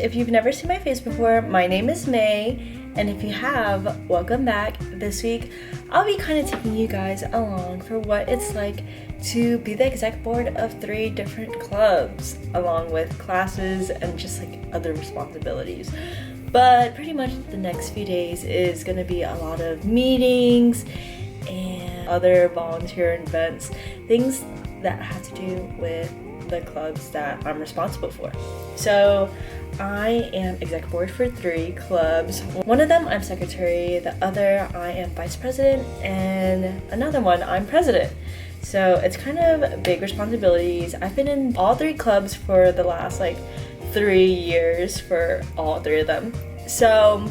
if you've never seen my face before, my name is May, and if you have, welcome back. This week, I'll be kind of taking you guys along for what it's like to be the exec board of 3 different clubs, along with classes and just like other responsibilities. But pretty much the next few days is gonna be a lot of meetings and other volunteer events, things that have to do with the clubs that I'm responsible for. So I am exec board for 3 clubs. One of them I'm secretary, the other I am vice president, and another one I'm president. So it's kind of big responsibilities. I've been in all 3 clubs for the last 3 years for all 3 of them. So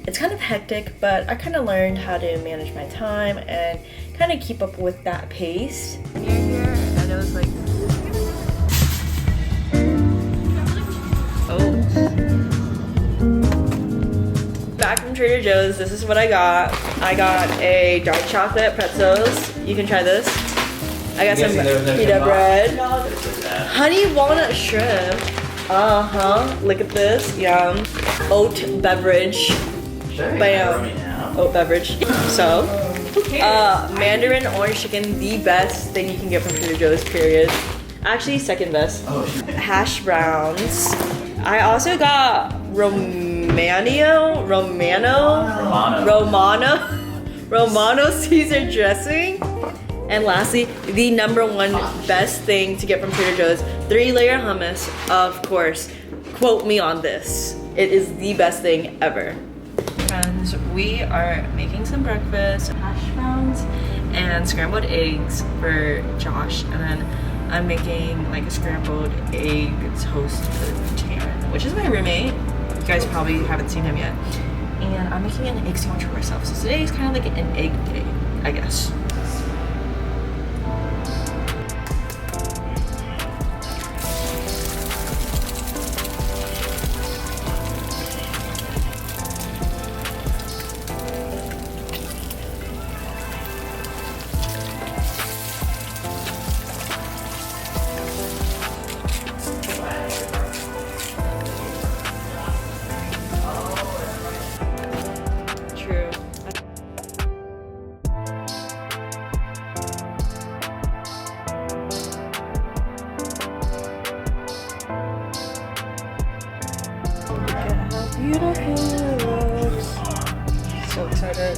it's kind of hectic, but I kind of learned how to manage my time and kind of keep up with that pace. You're here, and I know it's like, oh. Back from Trader Joe's, this is what I got. I got a dark chocolate pretzels. You can try this. I got some pita bread. Honey walnut shrimp. Look at this. Yum. Oat beverage. Bam. Oat beverage. So, mandarin orange chicken, the best thing you can get from Trader Joe's, period. Actually, second best. Hash browns. I also got Romano Caesar dressing. And lastly, the #1 best thing to get from Trader Joe's, 3-layer hummus, of course. Quote me on this. It is the best thing ever. Friends, we are making some breakfast, hash browns and scrambled eggs for Josh, and then I'm making a scrambled egg toast for Taryn, which is my roommate. You guys probably haven't seen him yet. And I'm making an egg sandwich for myself. So today is kind of like an egg day, I guess. Beautiful it looks. So excited.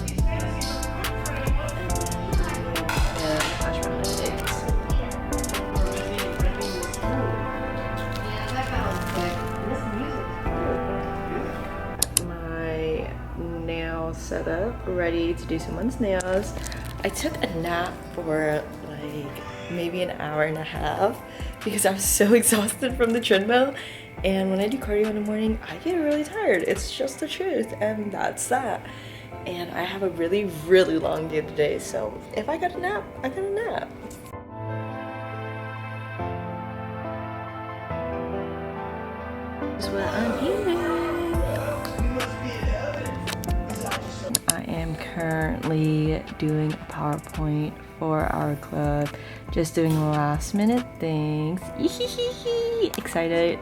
And hash brown eggs. My nail setup, ready to do someone's nails. I took a nap for maybe an hour and a half because I was so exhausted from the treadmill. And when I do cardio in the morning, I get really tired. It's just the truth, and that's that. And I have a really, really long day today, so if I got a nap, I got a nap. That's what I'm eating. I am currently doing a PowerPoint for our club, just doing last minute things. Excited.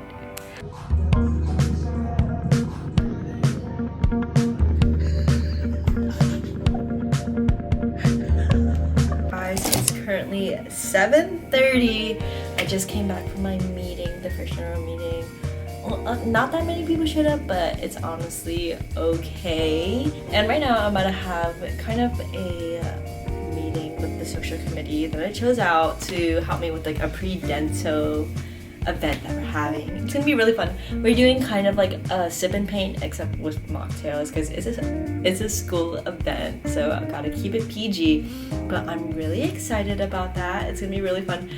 Guys, it's currently 7:30. I just came back from my meeting, the first general meeting. Well, not that many people showed up, but it's honestly okay. And right now I'm about to have kind of a meeting with the social committee that I chose out to help me with a pre-dento event that we're having. It's gonna be really fun. We're doing kind of like a sip and paint except with mocktails because it's a school event, so I've got to keep it PG, but I'm really excited about that. It's gonna be really fun.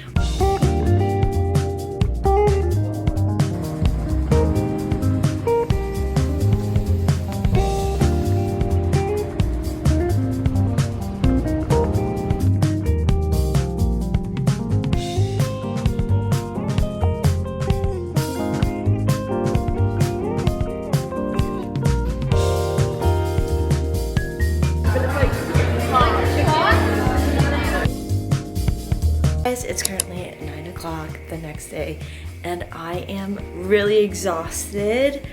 It's currently at 9 o'clock the next day, and I am really exhausted.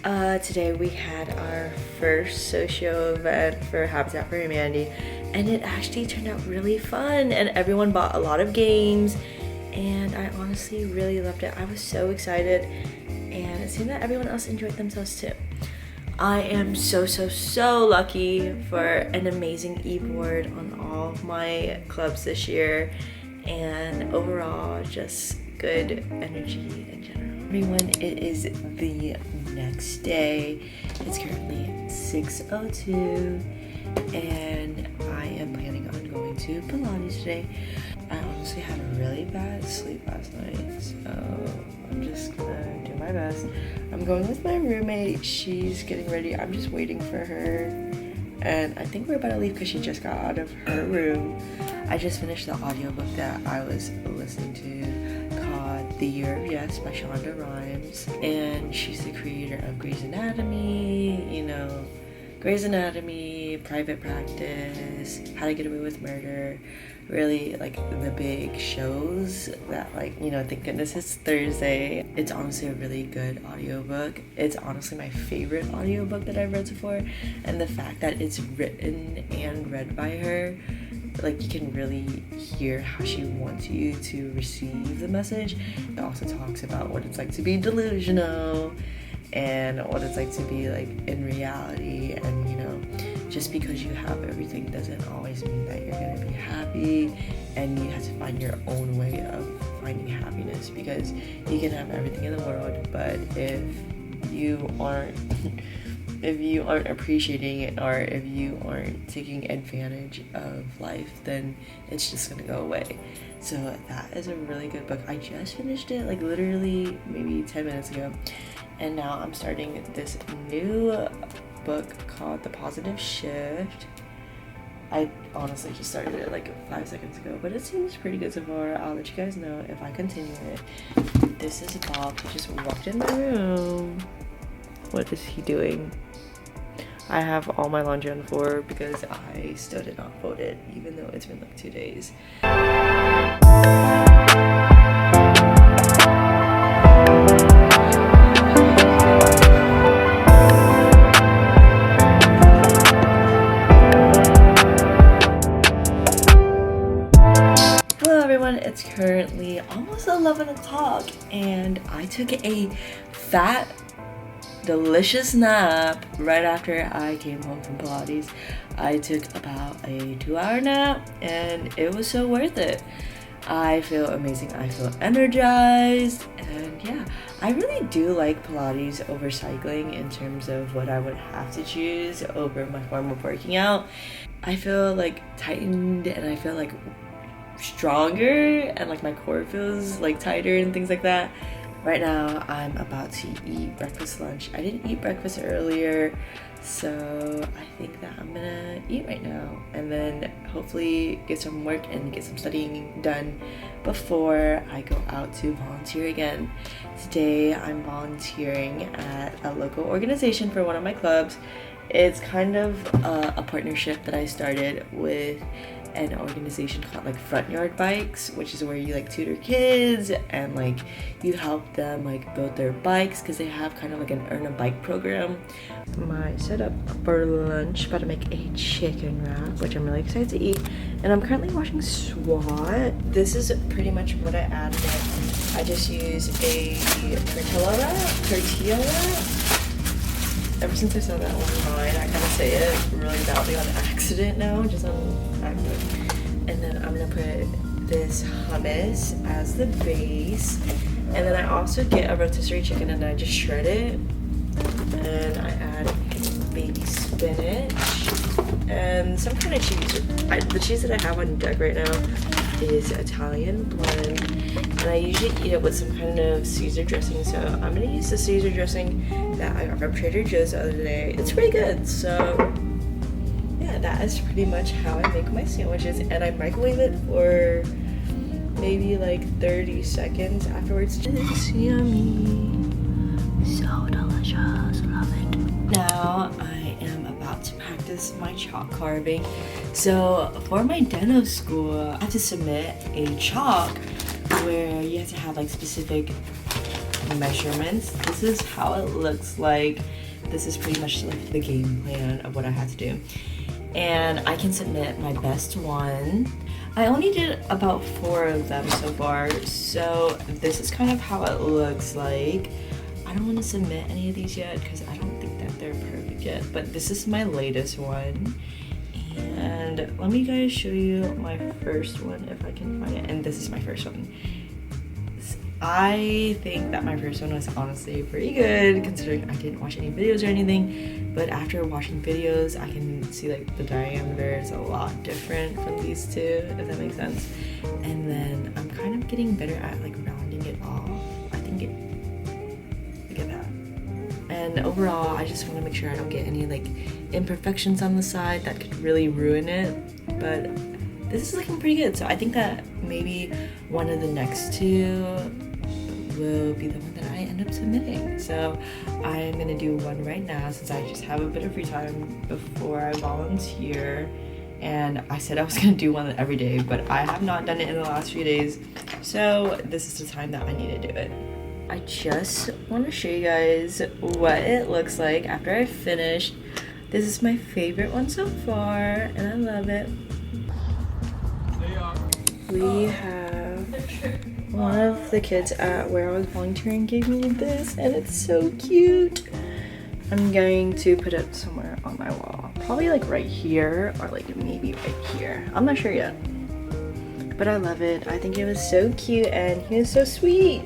Today we had our first socio event for Habitat for Humanity, and it actually turned out really fun, and everyone bought a lot of games, and I honestly really loved it. I was so excited, and it seemed that everyone else enjoyed themselves too. I am so lucky for an amazing e-board on all of my clubs this year, and overall just good energy in general. Everyone, it is the next day. It's currently 6:02 and I am planning on going to Pilates today. I honestly had a really bad sleep last night, so I'm just gonna do my best. I'm going with my roommate. She's getting ready. I'm just waiting for her, and I think we're about to leave because she just got out of her room. I just finished the audiobook that I was listening to called The Year of Yes by Shonda Rhimes, and she's the creator of Grey's Anatomy, Grey's Anatomy, Private Practice, How to Get Away with Murder, really like the big shows that thank goodness it's Thursday. It's honestly a really good audiobook. It's honestly my favorite audiobook that I've read so far, and the fact that it's written and read by her, you can really hear how she wants you to receive the message. It also talks about what it's like to be delusional and what it's like to be in reality, and just because you have everything doesn't always mean that you're gonna be happy, and you have to find your own way of finding happiness, because you can have everything in the world, but if you aren't appreciating it, or if you aren't taking advantage of life, then it's just gonna go away. So that is a really good book. I just finished it literally maybe 10 minutes ago, and now I'm starting this new book called The Positive Shift. I honestly just started it 5 seconds ago, but it seems pretty good so far. I'll let you guys know if I continue it. This is Bob. He just walked in my room. What is he doing? I have all my laundry on the floor because I still did not fold it, even though it's been 2 days. It's currently almost 11 o'clock and I took a fat, delicious nap right after I came home from Pilates. I took about a 2-hour nap and it was so worth it. I feel amazing. I feel energized, and yeah, I really do like Pilates over cycling in terms of what I would have to choose over my form of working out. I feel tightened, and I feel stronger, and my core feels tighter and things like that. Right now I'm about to eat breakfast lunch. I didn't eat breakfast earlier, so I think that I'm gonna eat right now and then hopefully get some work and get some studying done before I go out to volunteer again. Today I'm volunteering at a local organization for one of my clubs. It's kind of a partnership that I started with an organization called Front Yard Bikes, which is where you tutor kids and you help them build their bikes, because they have kind of an earn a bike program. My setup for lunch, about to make a chicken wrap, which I'm really excited to eat, and I'm currently watching SWAT. This is pretty much what I added in. I just use a tortilla wrap. Ever since I saw that online, I kind of say it really loudly on accident now, just on accident. And then I'm gonna put this hummus as the base, and then I also get a rotisserie chicken and I just shred it, and I add baby spinach and some kind of cheese. The cheese that I have on deck right now is Italian blend, and I usually eat it with some kind of Caesar dressing, so I'm gonna use the Caesar dressing that I got from Trader Joe's the other day. It's pretty good. So yeah, that is pretty much how I make my sandwiches, and I microwave it for maybe 30 seconds afterwards. It's yummy, so delicious, love it. Now I am about to practice my chalk carving. So for my deno school, I had to submit a chalk where you have to have specific measurements. This is how it looks like. This is pretty much like the game plan of what I had to do. And I can submit my best one. I only did about 4 of them so far, so this is kind of how it looks like. I don't want to submit any of these yet because I don't think that they're perfect yet, but this is my latest one. And let me guys show you my first one if I can find it. And this is my first one. I think that my first one was honestly pretty good considering I didn't watch any videos or anything, but after watching videos I can see like the diameter is a lot different from these two, if that makes sense. And then I'm kind of getting better at like rounding it off. I think look at that. And overall I just want to make sure I don't get any like imperfections on the side that could really ruin it, but this is looking pretty good. So I think that maybe one of the next two will be the one that I end up submitting. So I'm gonna do one right now since I just have a bit of free time before I volunteer. And I said I was gonna do one every day, but I have not done it in the last few days. So this is the time that I need to do it. I just want to show you guys what it looks like after I finished. This is my favorite one so far, and I love it. We have one of the kids at where I was volunteering gave me this, and it's so cute. I'm going to put it somewhere on my wall. Probably like right here, or like maybe right here. I'm not sure yet. But I love it. I think it was so cute, and he was so sweet.